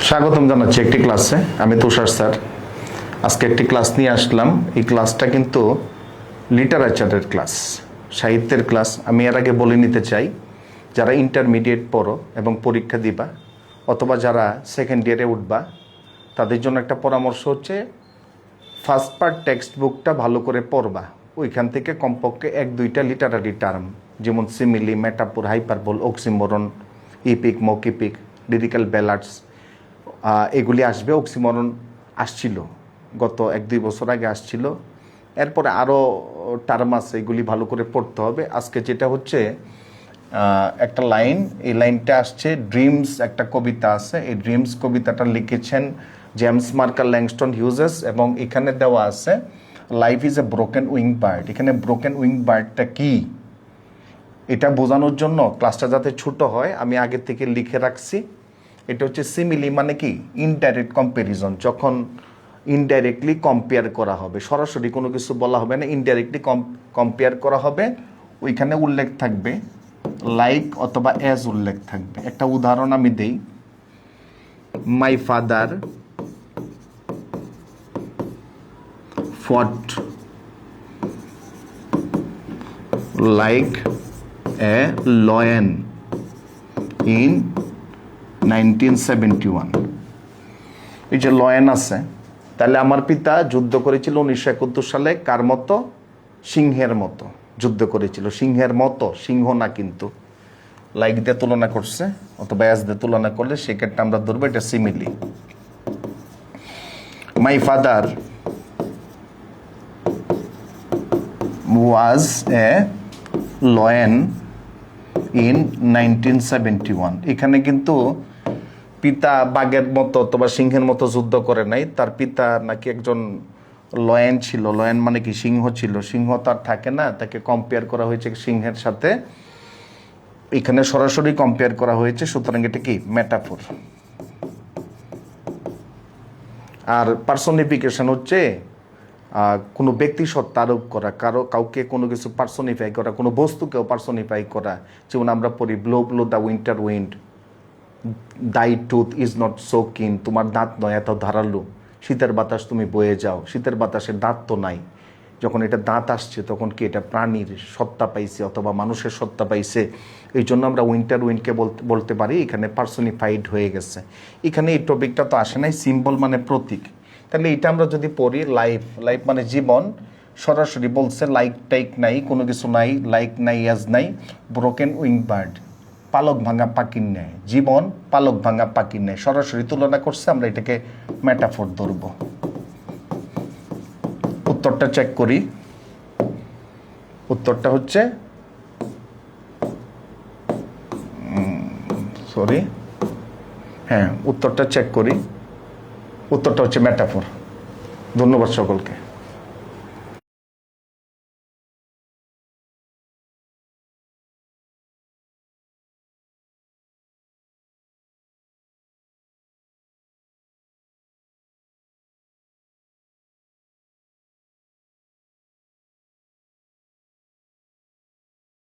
স্বাগতম জানাচ্ছি একটি ক্লাসে। আমি তুষার স্যার। আজকে একটি ক্লাস নিয়ে আসলাম। এই ক্লাসটা কিন্তু লিটারেচারের ক্লাস, সাহিত্যের ক্লাস। আমি এর আগে বলে নিতে চাই, যারা ইন্টারমিডিয়েট পড়ো এবং পরীক্ষা দিবা, অথবা যারা সেকেন্ড ইয়ারে উঠবা, তাদের জন্য একটা পরামর্শ হচ্ছে ফার্স্ট পার্ট টেক্সট বুকটা ভালো করে পড়বা। ওইখান থেকে কমপক্ষে 1-2টা লিটারারি টার্ম, যেমন simile, metaphor, hyperbole, oxymoron, epic, mock epic, lyrical ballads, এগুলি আসবে। অক্সিমোরন আসছিল গত 1-2 বছর আগে আসছিল। এরপরে আরও টার্ম আছে, এগুলি ভালো করে পড়তে হবে। আজকে যেটা হচ্ছে একটা লাইন, এই লাইনটা আসছে ড্রিমস, একটা কবিতা আছে। এই ড্রিমস কবিতাটা লিখেছেন জেমস মার্কার ল্যাংস্টন হিউজেস, এবং এখানে দেওয়া আছে life is a broken wing bird. এখানে ব্রোকেন উইং বার্ডটা কি, এটা বোঝানোর জন্য ক্লাসটা যাতে ছোট হয় আমি আগে থেকে লিখে রাখছি। এটা হচ্ছে সিমিলি, মানে কি ইনডাইরেক্ট কম্প্যারিজন। যখন ইনডাইরেক্টলি কম্পেয়ার করা হবে, সরাসরি কোনো কিছু বলা হবে না, ইনডাইরেক্টলি কম্পেয়ার করা হবে। ওইখানে উল্লেখ থাকবে লাইক অথবা অ্যাজ উল্লেখ থাকবে। একটা উদাহরণ আমি দেই, মাই ফাদার ফট লাইক এ লয়েন ইন 1971। এই যে লয়েন আছে, তাহলে আমার পিতা যুদ্ধ করেছিল 1971 সালে। কার মতো? সিংহের মতো যুদ্ধ করেছিল। সিংহের মতো, সিংহ না কিন্তু। লাইক দিয়ে তুলনা করছে অথবা অ্যাজ দিয়ে তুলনা করলে সেক্ষেত্রে আমরা ধরবো এটা simile. My father was a lion in 1971। এখানে কিন্তু পিতা বাঘের মতো অথবা সিংহের মতো যুদ্ধ করে নাই। তার পিতা নাকি একজন লয়েন ছিল। লয়েন মানে কি সিংহ ছিল। সিংহ তার থাকে না, তাকে কম্পেয়ার করা হয়েছে সিংহের সাথে। এখানে সরাসরি কম্পেয়ার করা হয়েছে, সুতরাং এটা কি মেটাফোর। আর পার্সনিফিকেশন হচ্ছে কোনো ব্যক্তি সত্তা আরোপ করা, কাউকে কোনো কিছু পার্সনিফাই করা, কোনো বস্তুকেও পার্সনিফাই করা। যেমন আমরা পড়ি blow blow the winter wind, thy tooth is not so keen, তোমার দাঁত নয় এত ধারালো, শীতের বাতাস তুমি বয়ে যাও। শীতের বাতাসের দাঁত তো নাই। যখন এটা দাঁত আসছে তখন কি এটা প্রাণীর সত্তা পাইছে অথবা মানুষের সত্তা পাইছে। এই জন্য আমরা উইন্টার উইন্ডকে বলতে পারি এখানে পার্সনিফাইড হয়ে গেছে। এখানে এই টপিকটা তো আসে নাই, সিম্বল মানে প্রতীক। তাহলে এটা আমরা যদি পড়ি লাইফ, লাইফ মানে জীবন, সরাসরি বলছে লাইক টাইক নাই, কোনো কিছু নাই, লাইক নাই, অ্যাজ নাই, ব্রোকেন উইং বার্ড, পালক ভাঙা পাখির ন্যায়। জীবন পালক ভাঙা পাখির ন্যায়, সরাসরি তুলনা করছে। আমরা এটাকে মেটাফোর ধরব। উত্তরটা চেক করি। উত্তরটা হচ্ছে উত্তরটা চেক করি। উত্তরটা হচ্ছে মেটাফোর। ধন্যবাদ সকলকে।